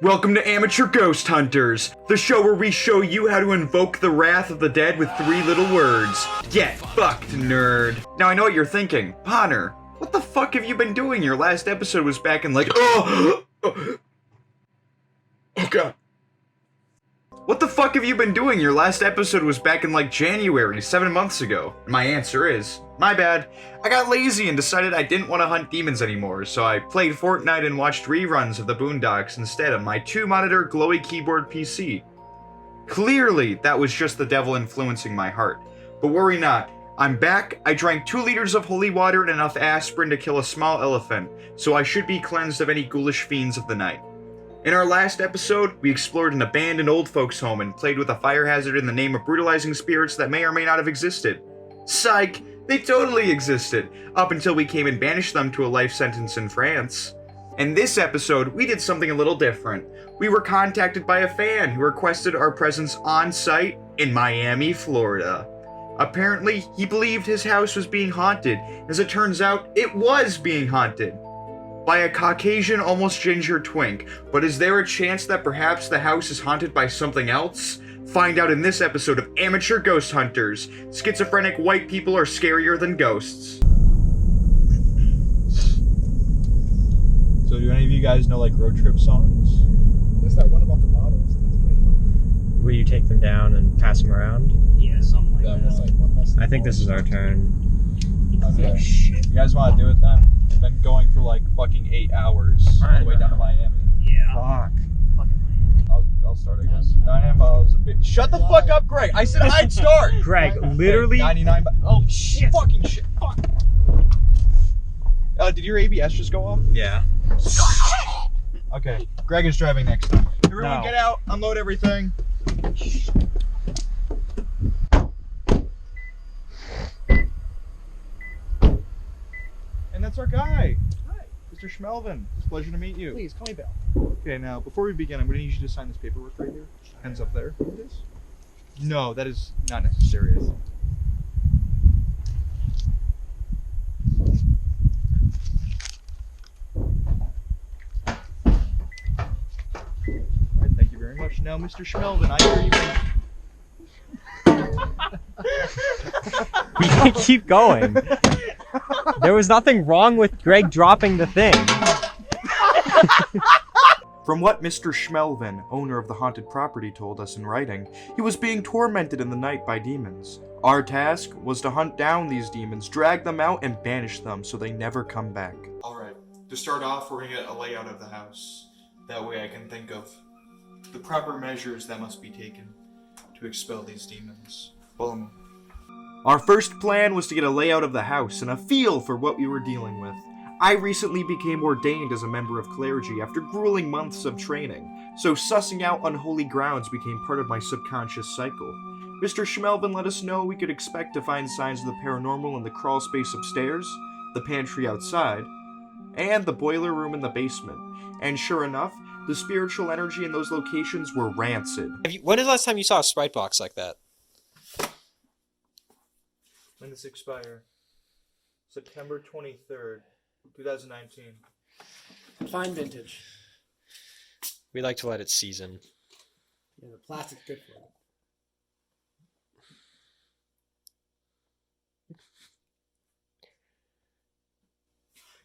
Welcome to Amateur Ghost Hunters, the show where we show you how to invoke the wrath of the dead with 3 little words. Get fucked, nerd. Now I know what you're thinking. Connor, what the fuck have you been doing? Your last episode was back in oh god. What the fuck have you been doing? Your last episode was back in January, 7 months ago. My answer is, my bad. I got lazy and decided I didn't want to hunt demons anymore, so I played Fortnite and watched reruns of the Boondocks instead of my 2-monitor glowy keyboard PC. Clearly, that was just the devil influencing my heart. But worry not, I'm back. I drank 2 liters of holy water and enough aspirin to kill a small elephant, so I should be cleansed of any ghoulish fiends of the night. In our last episode, we explored an abandoned old folks' home and played with a fire hazard in the name of brutalizing spirits that may or may not have existed. Psych! They totally existed, up until we came and banished them to a life sentence in France. In this episode, we did something a little different. We were contacted by a fan who requested our presence on site in Miami, Florida. Apparently, he believed his house was being haunted. As it turns out, it was being haunted by a Caucasian, almost ginger twink. But is there a chance that perhaps the house is haunted by something else? Find out in this episode of Amateur Ghost Hunters. Schizophrenic white people are scarier than ghosts. So do any of you guys know road trip songs? There's that one about the models. That's pretty fun. Where you take them down and pass them around? Yeah, something like that. Was one less I think this is our turn. Okay. Oh, shit. You guys want to do it then? We've been going for fucking 8 hours all the way down to Miami. Yeah. Fuck. Fucking I'll start, I guess. 9.5 miles a bit. Shut the fuck up, Greg! I said I'd start! Greg, literally. 99 oh shit! Fucking shit! Fuck! Did your ABS just go off? Yeah. Okay, Greg is driving next time. Everyone No. get out, unload everything. And that's our guy. Hi. Mr. Schmelvin. It's a pleasure to meet you. Please, call me Bill. Okay, now, before we begin, I'm going to need you to sign this paperwork right here. Pens up there. This? No, that is not necessary. Alright, thank you very much. Now, Mr. Schmelvin, I hear you. We can keep going. There was nothing wrong with Greg dropping the thing. From what Mr. Schmelvin, owner of the haunted property, told us in writing, he was being tormented in the night by demons. Our task was to hunt down these demons, drag them out, and banish them so they never come back. Alright, to start off, we're going to get a layout of the house. That way I can think of the proper measures that must be taken to expel these demons. Boom. Our first plan was to get a layout of the house and a feel for what we were dealing with. I recently became ordained as a member of clergy after grueling months of training, so sussing out unholy grounds became part of my subconscious cycle. Mr. Schmelvin let us know we could expect to find signs of the paranormal in the crawl space upstairs, the pantry outside, and the boiler room in the basement. And sure enough, the spiritual energy in those locations were rancid. When is the last time you saw a Sprite box like that? When does it expire? September 23rd, 2019. Fine vintage. We like to let it season. Yeah, the plastic's good for it.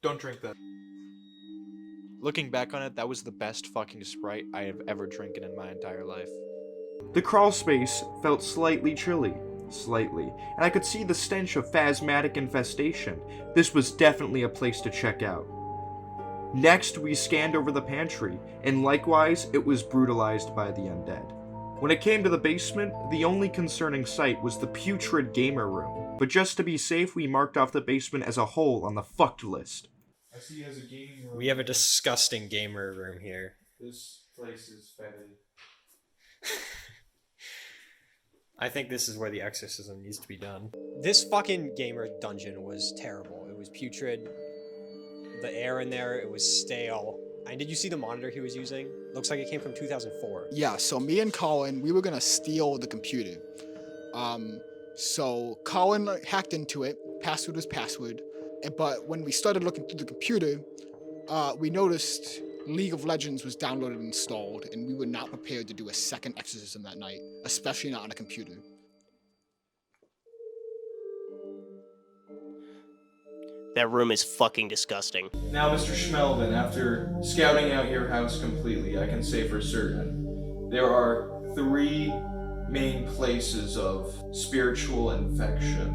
Don't drink that. Looking back on it, that was the best fucking Sprite I have ever drinking in my entire life. The crawl space felt slightly chilly. Slightly. And I could see the stench of phasmatic infestation. This was definitely a place to check out. Next, we scanned over the pantry, and likewise, it was brutalized by the undead. When it came to the basement, the only concerning sight was the putrid gamer room. But just to be safe, we marked off the basement as a whole on the fucked list. I see as a gaming room. We have a disgusting gamer room here. This place is fetid. I think this is where the exorcism needs to be done. This fucking gamer dungeon was terrible. It was putrid. The air in there, it was stale. And did you see the monitor he was using? Looks like it came from 2004. Yeah, so me and Colin, we were gonna steal the computer. So Colin hacked into it, password was password, but when we started looking through the computer, we noticed League of Legends was downloaded and installed, and we were not prepared to do a second exorcism that night, especially not on a computer. That room is fucking disgusting. Now, Mr. Schmelvin, after scouting out your house completely, I can say for certain, there are 3 main places of spiritual infection.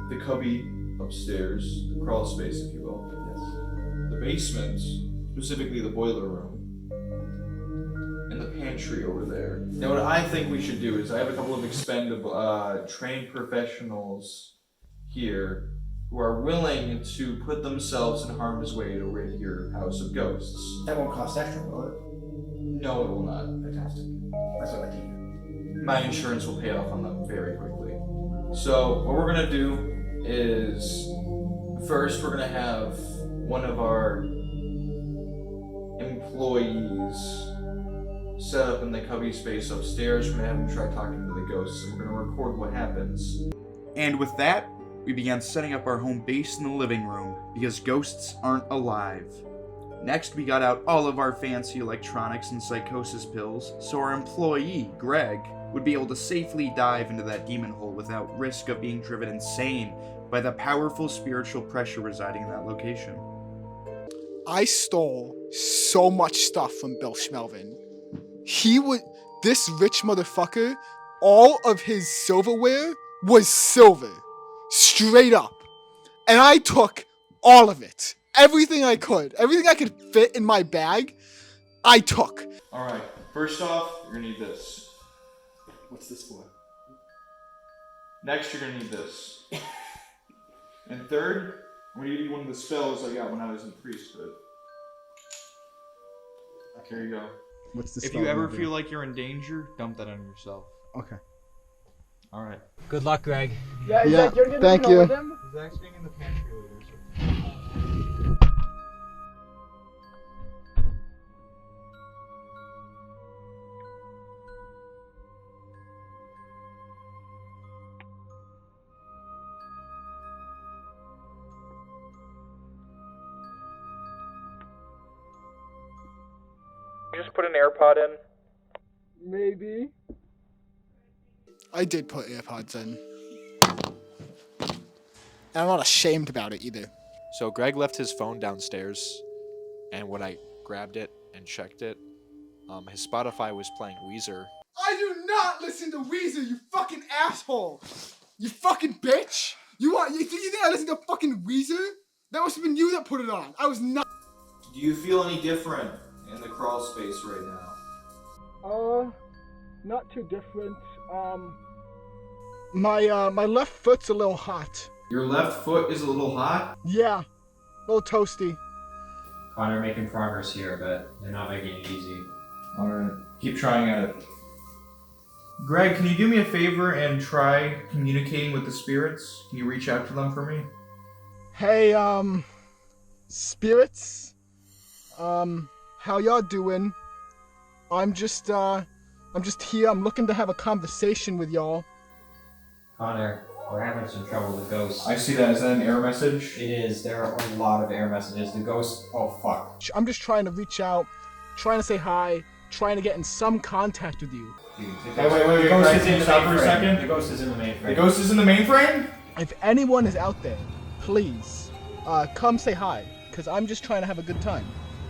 The cubby upstairs, the crawl space, if you will. Yes. The basement, specifically the boiler room, and the pantry over there. Now, what I think we should do is, I have a couple of expendable, trained professionals here who are willing to put themselves in harm's way to rid your house of ghosts. That won't cost extra, will it? No, it will not. Fantastic. That's what I think. My insurance will pay off on them very quickly. So what we're gonna do is, first we're gonna have one of our employees set up in the cubby space upstairs. We're gonna have him try talking to the ghosts, and we're gonna record what happens. And with that, we began setting up our home base in the living room, because ghosts aren't alive. Next, we got out all of our fancy electronics and psychosis pills, so our employee, Greg, would be able to safely dive into that demon hole without risk of being driven insane by the powerful spiritual pressure residing in that location. I stole so much stuff from Bill Schmelvin. This rich motherfucker, all of his silverware was silver. Straight up. And I took all of it. Everything I could. Everything I could fit in my bag, I took. Alright, first off, you're gonna need this. What's this for? Next, you're gonna need this. And third, I'm gonna give you one of the spells I got when I was in priesthood. Here you go. What's the If you ever feel like you're in danger, dump that on yourself. Okay. Alright. Good luck, Greg. Yeah, thank you. Zach's being in the pantry later, You just put an AirPod in? Maybe. I did put AirPods in. And I'm not ashamed about it either. So Greg left his phone downstairs, and when I grabbed it and checked it, his Spotify was playing Weezer. I do not listen to Weezer, you fucking asshole! You fucking bitch! You think I listen to fucking Weezer? That must have been you that put it on. I was not. Do you feel any different in the crawl space right now? Not too different. My left foot's a little hot. Your left foot is a little hot? Yeah, a little toasty. Connor making progress here, but they're not making it easy. Alright, keep trying at it. Greg, can you do me a favor and try communicating with the spirits? Can you reach out to them for me? Hey, spirits? How y'all doing? I'm just here. I'm looking to have a conversation with y'all. Connor, we're having some trouble with ghosts. I see that. Is that an error message? It is. There are a lot of error messages. The ghost. Oh fuck. I'm just trying to reach out, trying to say hi, trying to get in some contact with you. Dude, Hey, wait. The ghost Greg, is in the stop for a mainframe. second. The ghost is in the mainframe. The ghost is in the mainframe? If anyone is out there, please, come say hi, because I'm just trying to have a good time.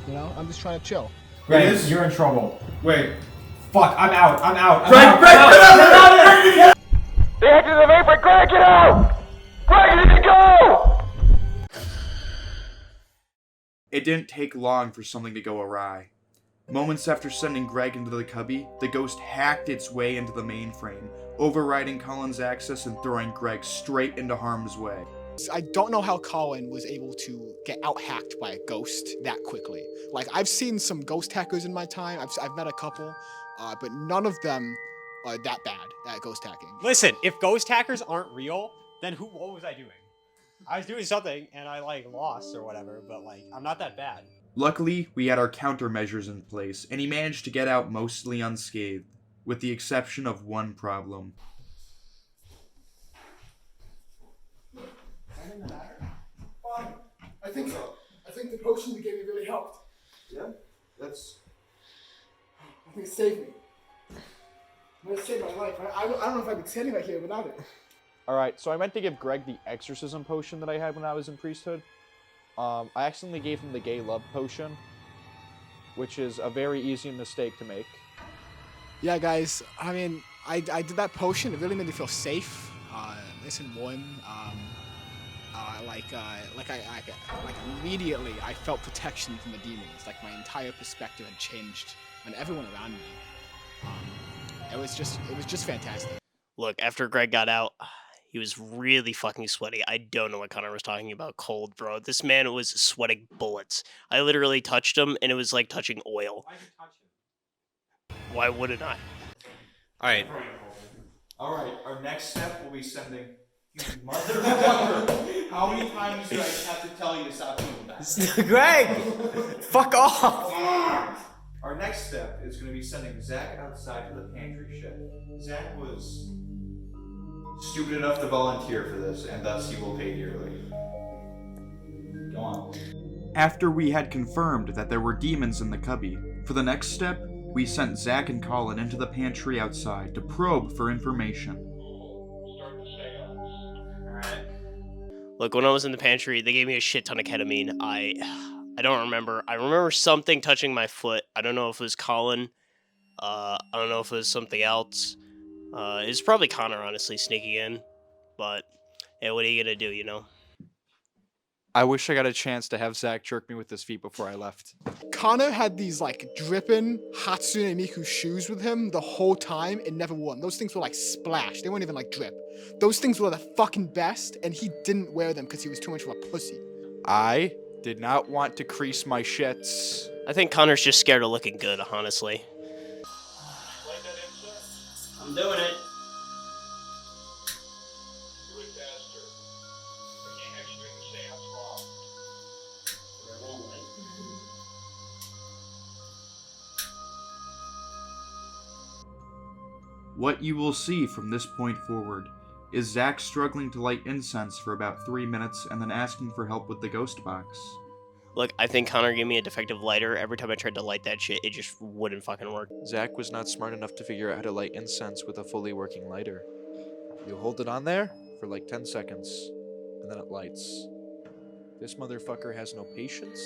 You know, I'm just trying to chill. Greg, Yes? you're in trouble. Wait. Fuck, I'm out. Greg, get out! They entered the mainframe! Greg, get out! Greg, you need to go! It didn't take long for something to go awry. Moments after sending Greg into the cubby, the ghost hacked its way into the mainframe, overriding Colin's access and throwing Greg straight into harm's way. I don't know how Colin was able to get out-hacked by a ghost that quickly. Like, I've seen some ghost hackers in my time. I've met a couple, but none of them are that bad at ghost hacking. Listen, if ghost hackers aren't real, then what was I doing? I was doing something and I lost or whatever, but I'm not that bad. Luckily, we had our countermeasures in place, and he managed to get out mostly unscathed, with the exception of one problem. I think so. I think the potion you gave me really helped. Yeah? That's... I think it saved me. I'm gonna save my life. I don't know if I'd be standing right here without it. Alright, so I meant to give Greg the exorcism potion that I had when I was in priesthood. I accidentally gave him the gay love potion, which is a very easy mistake to make. Yeah, guys. I mean, I did that potion. It really made me feel safe, nice and warm. Like immediately, I felt protection from the demons. Like my entire perspective had changed on everyone around me. It was just fantastic. Look, after Greg got out, he was really fucking sweaty. I don't know what Connor was talking about. Cold, bro. This man was sweating bullets. I literally touched him, and it was like touching oil. Why'd you touch him? Why wouldn't I? Alright. Alright, our next step will be sending... You motherfucker! How many times do I have to tell you to stop doing that? Greg! Fuck off! Our next step is going to be sending Zach outside to the pantry shed. Zach was stupid enough to volunteer for this, and thus he will pay dearly. Go on. After we had confirmed that there were demons in the cubby, for the next step, we sent Zach and Colin into the pantry outside to probe for information. Look, when I was in the pantry, they gave me a shit ton of ketamine. I don't remember. I remember something touching my foot. I don't know if it was Colin. I don't know if it was something else. It was probably Connor, honestly, sneaking in. But, yeah, what are you gonna do, you know? I wish I got a chance to have Zach jerk me with his feet before I left. Connor had these like dripping Hatsune Miku shoes with him the whole time and never wore them. Those things were like splash. They weren't even like drip. Those things were the fucking best, and he didn't wear them because he was too much of a pussy. I did not want to crease my shits. I think Connor's just scared of looking good, honestly. I'm doing it. What you will see from this point forward is Zach struggling to light incense for about 3 minutes and then asking for help with the ghost box. Look, I think Connor gave me a defective lighter. Every time I tried to light that shit, it just wouldn't fucking work. Zach was not smart enough to figure out how to light incense with a fully working lighter. You hold it on there for like 10 seconds, and then it lights. This motherfucker has no patience.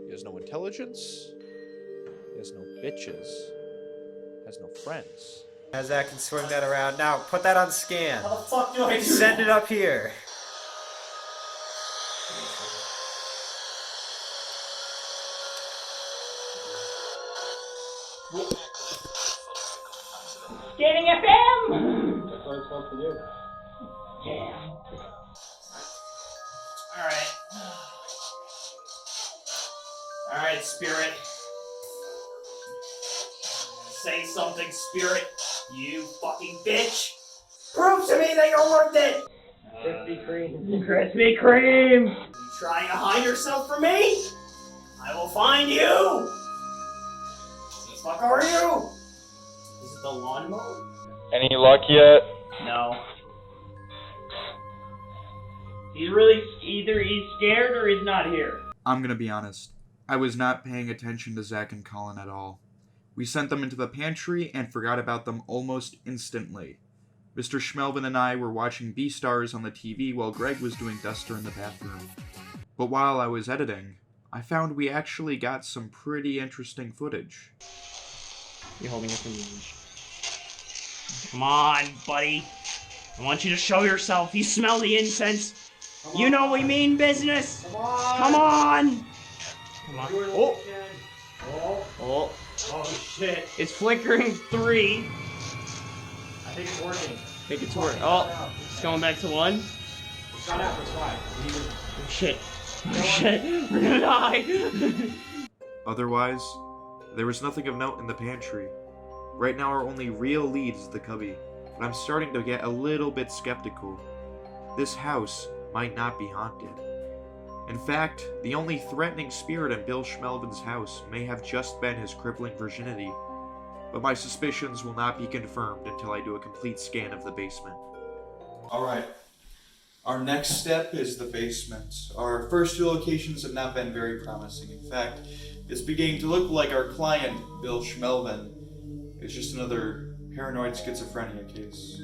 He has no intelligence. He has no bitches. He has no friends. Now Zach can swing that around. Now, put that on scan. How the fuck do I do Send it up here. Scanning FM! That's what it's supposed to do. Damn. Alright. Alright, Spirit. Say something, Spirit. You fucking bitch. Prove to me that you're worth it! Krispy Kreme. Krispy Kreme! You trying to hide yourself from me? I will find you! Who the fuck are you? Is it the lawnmower? Any luck yet? No. Either he's scared or he's not here. I'm gonna be honest. I was not paying attention to Zach and Colin at all. We sent them into the pantry and forgot about them almost instantly. Mr. Schmelvin and I were watching B-Stars on the TV while Greg was doing duster in the bathroom. But while I was editing, I found we actually got some pretty interesting footage. You're holding it for me. Come on, buddy. I want you to show yourself. You smell the incense. You know we mean business. Come on. Come on. Oh. Oh. Oh shit. It's flickering 3. I think it's working. I think it's working. Oh, it's going back to 1. It's not out, it's fine. Oh shit. Oh shit. We're gonna die. Otherwise, there was nothing of note in the pantry. Right now our only real lead is the cubby, but I'm starting to get a little bit skeptical. This house might not be haunted. In fact, the only threatening spirit in Bill Schmelvin's house may have just been his crippling virginity, but my suspicions will not be confirmed until I do a complete scan of the basement. Alright, our next step is the basement. Our first 2 locations have not been very promising. In fact, It's beginning to look like our client, Bill Schmelvin, is just another paranoid schizophrenia case.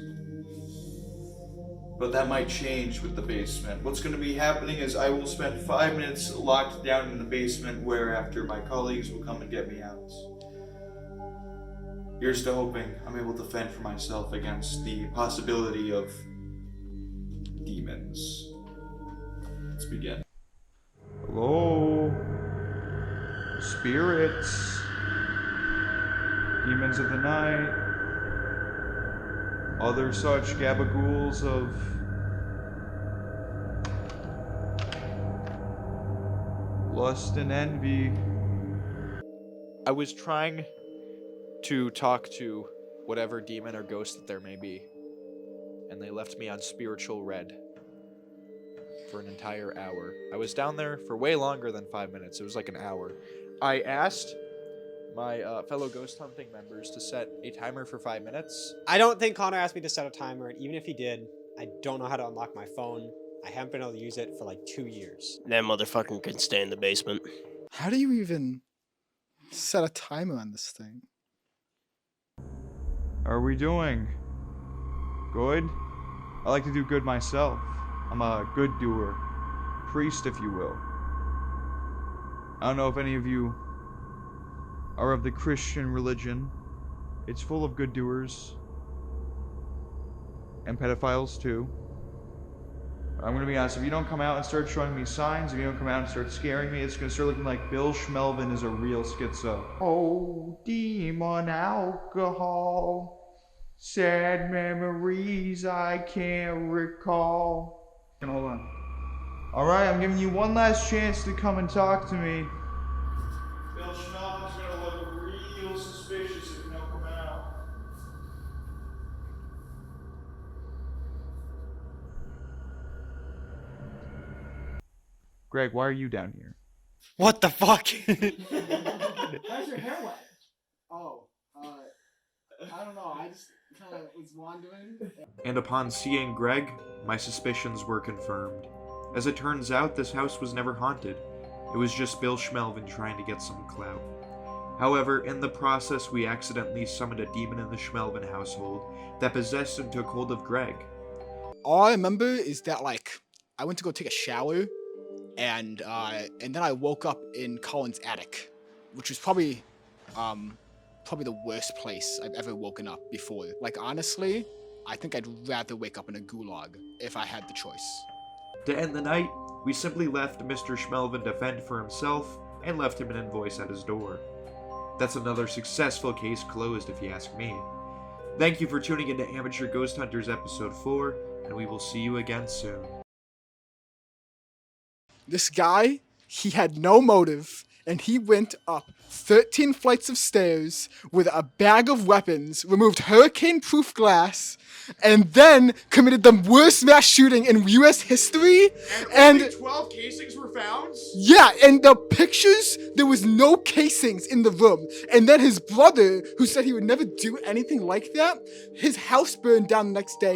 But that might change with the basement. What's going to be happening is I will spend 5 minutes locked down in the basement, whereafter my colleagues will come and get me out. Here's to hoping I'm able to fend for myself against the possibility of demons. Let's begin. Hello? Spirits? Demons of the night? Other such gabagools of lust and envy. I was trying to talk to whatever demon or ghost that there may be, and they left me on spiritual red for an entire hour. I was down there for way longer than 5 minutes. It was like an hour. I asked my fellow ghost hunting members to set a timer for 5 minutes. I don't think Connor asked me to set a timer, and even if he did, I don't know how to unlock my phone. I haven't been able to use it for like 2 years. That motherfucker can stay in the basement. How do you even set a timer on this thing? How are we doing? Good? I like to do good myself. I'm a good doer. Priest, if you will. I don't know if any of you are of the Christian religion. It's full of good doers. And pedophiles too. I'm gonna be honest, if you don't come out and start showing me signs, if you don't come out and start scaring me, it's gonna start looking like Bill Schmelvin is a real schizo. Oh, demon alcohol. Sad memories I can't recall. Hold on. Alright, I'm giving you one last chance to come and talk to me. Bill Schmelvin's gonna look real suspicious if you don't come out. Greg, why are you down here? What the fuck? How's your hair wet? Oh, I don't know. I just kind of was wandering. And upon seeing Greg, my suspicions were confirmed. As it turns out, this house was never haunted. It was just Bill Schmelvin trying to get some clout. However, in the process, we accidentally summoned a demon in the Schmelvin household that possessed and took hold of Greg. All I remember is that, like, I went to go take a shower, and then I woke up in Colin's attic, which was probably the worst place I've ever woken up before. Like, honestly, I think I'd rather wake up in a gulag if I had the choice. To end the night, we simply left Mr. Schmelvin to fend for himself and left him an invoice at his door. That's another successful case closed, if you ask me. Thank you for tuning into Amateur Ghost Hunters episode 4, and we will see you again soon. This guy, he had no motive, and he went up 13 flights of stairs with a bag of weapons, removed hurricane-proof glass, and then committed the worst mass shooting in U.S. history. And only 12 casings were found? Yeah, and the pictures, there was no casings in the room. And then his brother, who said he would never do anything like that, his house burned down the next day.